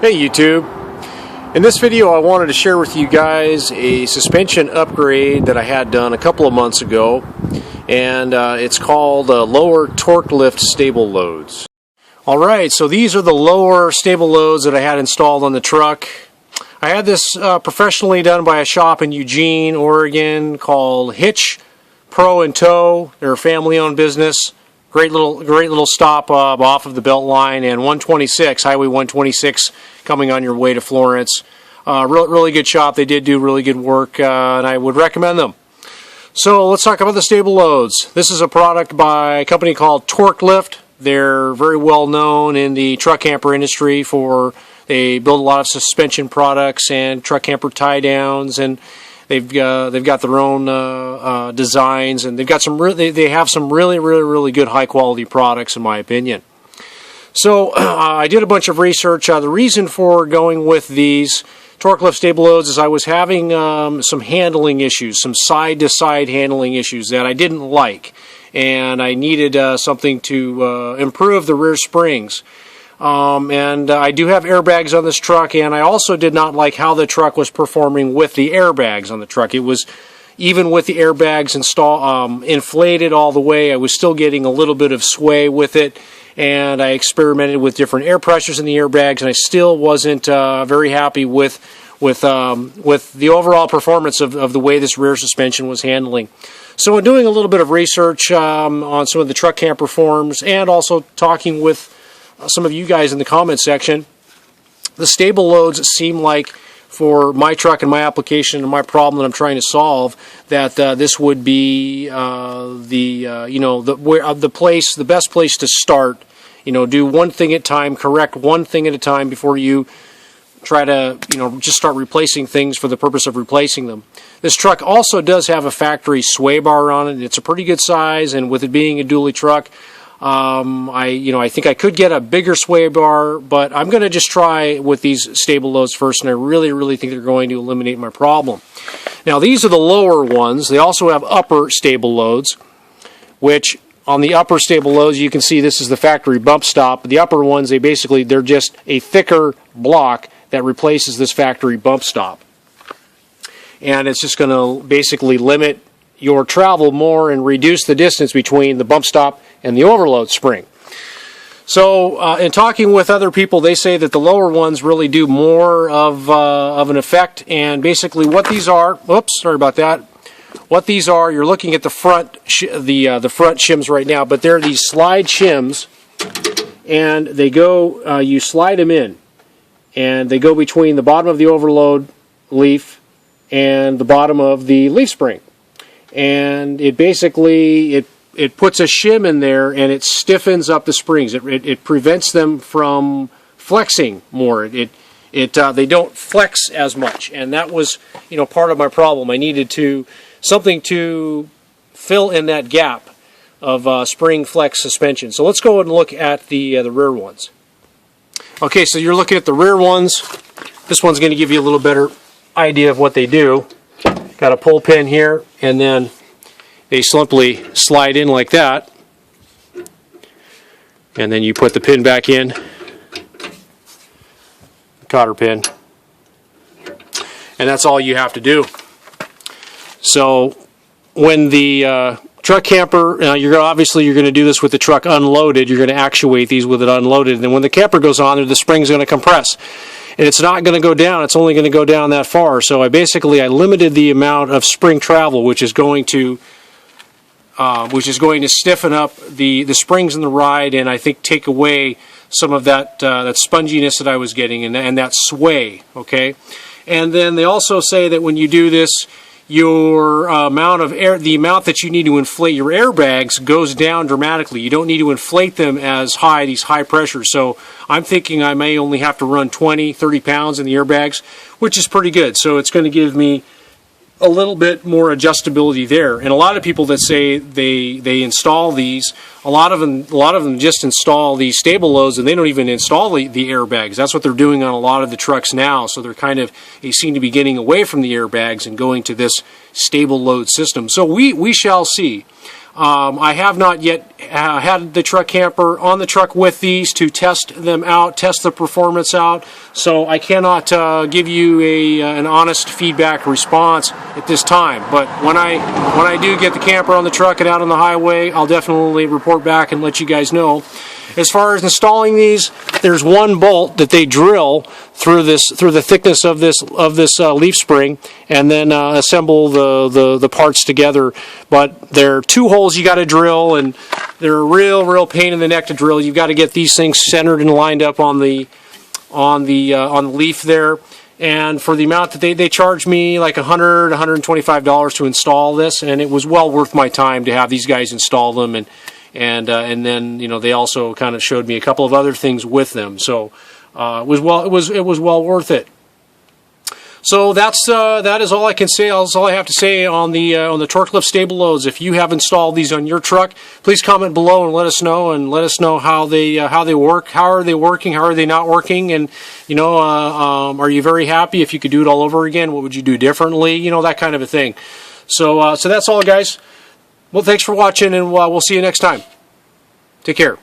Hey YouTube, in this video I wanted to share with you guys a suspension upgrade that I had done a couple of months ago, and it's called lower Torklift Stableloads. Alright, so these are the lower Stableloads that I had installed on the truck. I had this professionally done by a shop in Eugene, Oregon called Hitch Pro and Tow. They're a family owned business. Great little stop off of the belt line and 126, Highway 126, coming on your way to Florence. Really good shop. They did do really good work, and I would recommend them. So let's talk about the Stableloads. This is a product by a company called Torklift. They're very well known in the truck camper industry they build a lot of suspension products and truck camper tie downs, and they've got their own designs, and they have some really good high quality products in my opinion. So I did a bunch of research. The reason for going with these Torklift Stableloads is I was having some handling issues, some side to side handling issues that I didn't like, and I needed something to improve the rear springs. And I do have airbags on this truck, and I also did not like how the truck was performing with the airbags on the truck. It was, even with the airbags inflated all the way, I was still getting a little bit of sway with it, and I experimented with different air pressures in the airbags, and I still wasn't very happy with the overall performance of the way this rear suspension was handling. So in doing a little bit of research on some of the truck camper forums, and also talking with some of you guys in the comment section, the Stableloads seem like, for my truck and my application and my problem that I'm trying to solve, that this would be the best place to start. Do one thing at a time, correct one thing at a time before you try to just start replacing things for the purpose of replacing them. This truck also does have a factory sway bar on it. It's a pretty good size, and with it being a dually truck, I think I could get a bigger sway bar, but I'm going to just try with these Stableloads first, and I really think they're going to eliminate my problem. Now, these are the lower ones. They also have upper Stableloads, which on the upper Stableloads, you can see this is the factory bump stop. The upper ones, they're just a thicker block that replaces this factory bump stop. And it's just going to basically limit your travel more and reduce the distance between the bump stop and the overload spring. So in talking with other people, they say that the lower ones really do more of an effect, and basically what these are, what these are, you're looking at the front the front shims right now, but they're these slide shims, and they go, you slide them in, and they go between the bottom of the overload leaf and the bottom of the leaf spring. And it basically, it puts a shim in there, and it stiffens up the springs. It prevents them from flexing more. They don't flex as much, and that was part of my problem. I needed something to fill in that gap of spring flex suspension. So let's go and look at the rear ones. Okay, so you're looking at the rear ones. This one's going to give you a little better idea of what they do. Got a pull pin here, and then they simply slide in like that, and then you put the pin back in, cotter pin, and that's all you have to do. So when the truck camper, you're going to do this with the truck unloaded. You're going to actuate these with it unloaded, and then when the camper goes on there, the spring's going to compress. And it's not going to go down. It's only going to go down that far. So I limited the amount of spring travel, which is going to stiffen up the springs in the ride, and I think take away some of that sponginess that I was getting, and that sway. Okay, and then they also say that when you do this, your the amount that you need to inflate your airbags goes down dramatically. You don't need to inflate them as high, these high pressures. So I'm thinking I may only have to run 20-30 pounds in the airbags, which is pretty good. So it's going to give me a little bit more adjustability there. And a lot of people that say they install these, a lot of them just install these Stableloads, and they don't even install the airbags. That's what they're doing on a lot of the trucks now. So they seem to be getting away from the airbags and going to this Stableload system. So we shall see. I have not yet had the truck camper on the truck with these to test them out, test the performance out, so I cannot give you an honest feedback response at this time. But when I do get the camper on the truck and out on the highway, I'll definitely report back and let you guys know. As far as installing these, there's one bolt that they drill through the thickness of this leaf spring, and then assemble the parts together. But there are 2 holes you got to drill, and they're a real pain in the neck to drill. You've got to get these things centered and lined up on the leaf there. And for the amount that they charged me, like $125 to install this, and it was well worth my time to have these guys install them. And then, you know, they also kind of showed me a couple of other things with them, so it was well worth it. So that is all I can say. That's all I have to say on the Torklift Stableloads. If you have installed these on your truck, please comment below and let us know. And let us know how they work. How are they working? How are they not working? And you know, are you very happy? If you could do it all over again, what would you do differently? You know, that kind of a thing. So that's all, guys. Well, thanks for watching, and we'll see you next time. Take care.